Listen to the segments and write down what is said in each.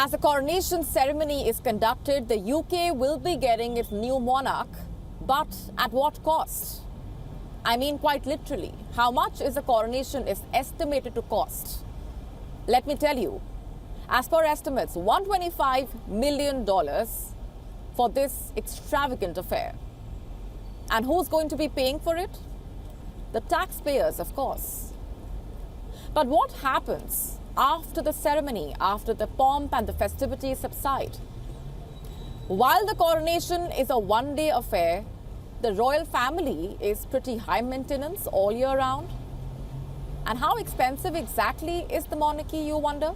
As the coronation ceremony is conducted, the UK will be getting its new monarch, but at what cost? I mean, quite literally, how much is the coronation is estimated to cost? Let me tell you, as per estimates, $125 million for this extravagant affair. And who's going to be paying for it? The taxpayers, of course. But what happens after the ceremony, after the pomp and the festivities subside? While the coronation is a one-day affair, the royal family is pretty high maintenance all year round. And how expensive exactly is the monarchy, you wonder?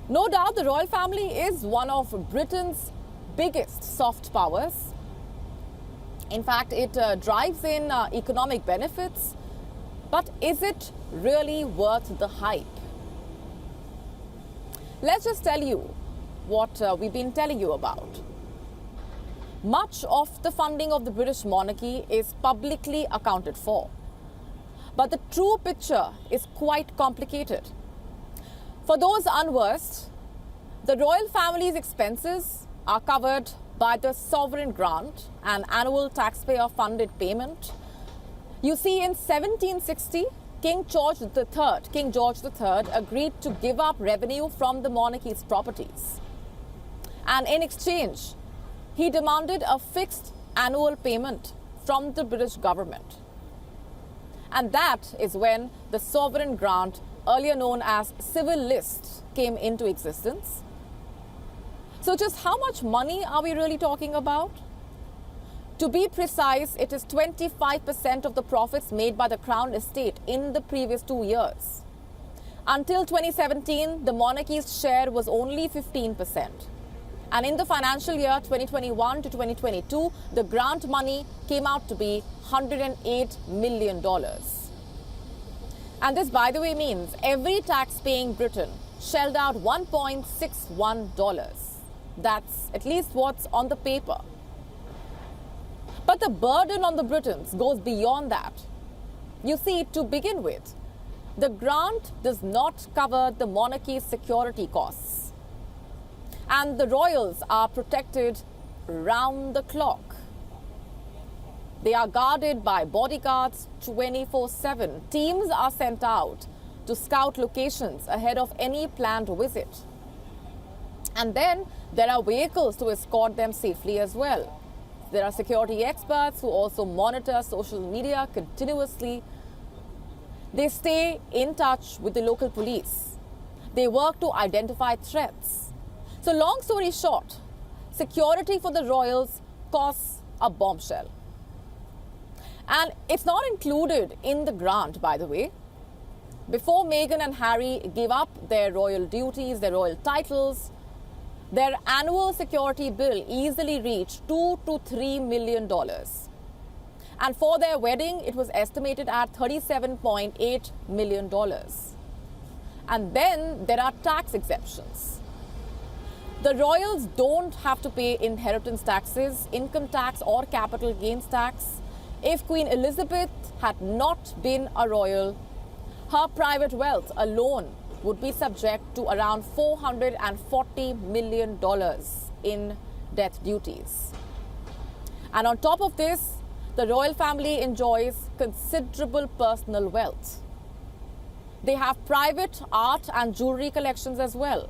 No doubt the royal family is one of Britain's biggest soft powers. In fact, it drives in economic benefits. But is it really worth the hype? Let's just tell you what we've been telling you about. Much of the funding of the British monarchy is publicly accounted for. But the true picture is quite complicated. For those unversed, the royal family's expenses are covered by the sovereign grant, an annual taxpayer-funded payment. You see, in 1760, King George III agreed to give up revenue from the monarchy's properties. And in exchange, he demanded a fixed annual payment from the British government. And that is when the sovereign grant, earlier known as civil list, came into existence. So just how much money are we really talking about? To be precise, it is 25% of the profits made by the Crown Estate in the previous 2 years. Until 2017, the monarchy's share was only 15%. And in the financial year 2021 to 2022, the grant money came out to be $108 million. And this, by the way, means every tax-paying Briton shelled out $1.61. That's at least what's on the paper. But the burden on the Britons goes beyond that. You see, to begin with, the grant does not cover the monarchy's security costs. And the royals are protected round the clock. They are guarded by bodyguards 24/7. Teams are sent out to scout locations ahead of any planned visit. And then there are vehicles to escort them safely as well. There are security experts who also monitor social media continuously. They stay in touch with the local police. They work to identify threats. So long story short, security for the royals costs a bombshell. And it's not included in the grant, by the way. Before Meghan and Harry gave up their royal duties, their royal titles, their annual security bill easily reached $2 to $3 million. And for their wedding, it was estimated at $37.8 million. And then there are tax exemptions. The royals don't have to pay inheritance taxes, income tax or capital gains tax. If Queen Elizabeth had not been a royal, her private wealth alone would be subject to around $440 million in death duties. And on top of this, the royal family enjoys considerable personal wealth. They have private art and jewelry collections as well.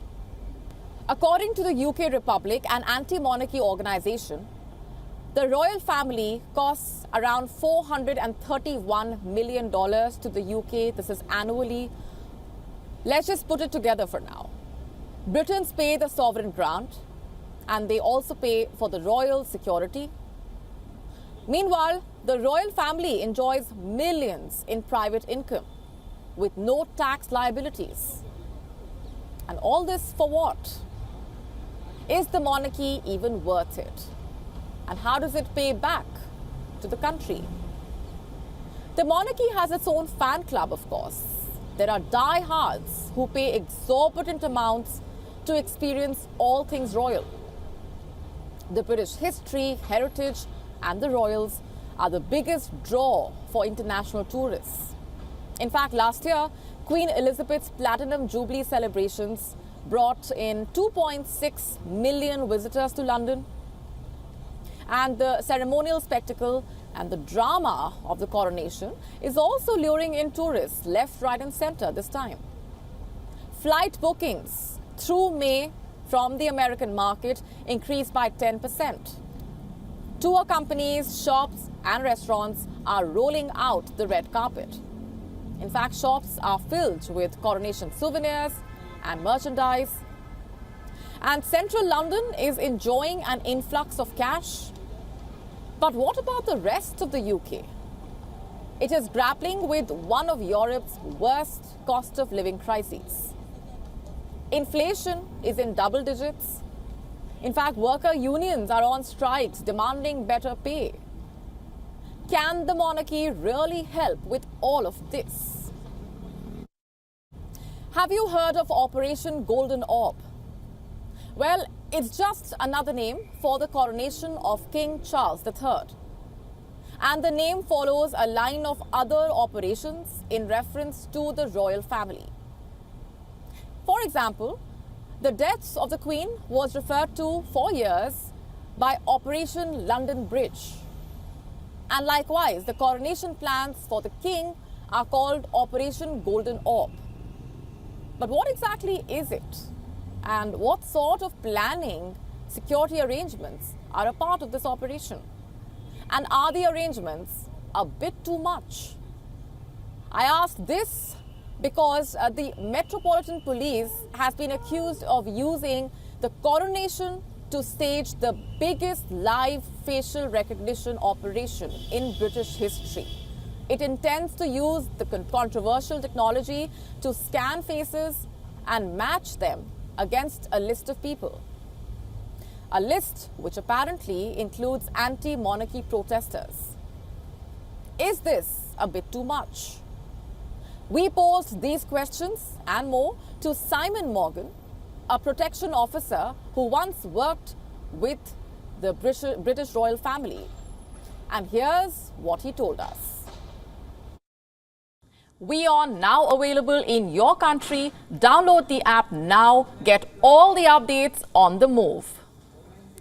According to the UK Republic, an anti-monarchy organization, the royal family costs around $431 million to the UK. This is annually. Let's just put it together for now. Britons pay the sovereign grant, and they also pay for the royal security. Meanwhile, the royal family enjoys millions in private income with no tax liabilities. And all this for what? Is the monarchy even worth it? And how does it pay back to the country? The monarchy has its own fan club, of course. There are diehards who pay exorbitant amounts to experience all things royal. The British history, heritage, and the royals are the biggest draw for international tourists. In fact, last year, Queen Elizabeth's Platinum Jubilee celebrations brought in 2.6 million visitors to London. And the ceremonial spectacle and the drama of the coronation is also luring in tourists left, right and centre this time. Flight bookings through May from the American market increased by 10%. Tour companies, shops and restaurants are rolling out the red carpet. In fact, shops are filled with coronation souvenirs and merchandise. And central London is enjoying an influx of cash. But what about the rest of the UK? It is grappling with one of Europe's worst cost of living crises. Inflation is in double digits. In fact, worker unions are on strikes demanding better pay. Can the monarchy really help with all of this? Have you heard of Operation Golden Orb? Well, it's just another name for the coronation of King Charles III. And the name follows a line of other operations in reference to the royal family. For example, the death of the Queen was referred to for years by Operation London Bridge. And likewise, the coronation plans for the King are called Operation Golden Orb. But what exactly is it? And what sort of planning, security arrangements are a part of this operation? And are the arrangements a bit too much? I asked this because the Metropolitan Police has been accused of using the coronation to stage the biggest live facial recognition operation in British history. It intends to use the controversial technology to scan faces and match them against a list of people. A list which apparently includes anti-monarchy protesters. Is this a bit too much? We posed these questions and more to Simon Morgan, a protection officer who once worked with the British royal family. And here's what he told us. WION now available in your country. Download the app now. Get all the updates on the move.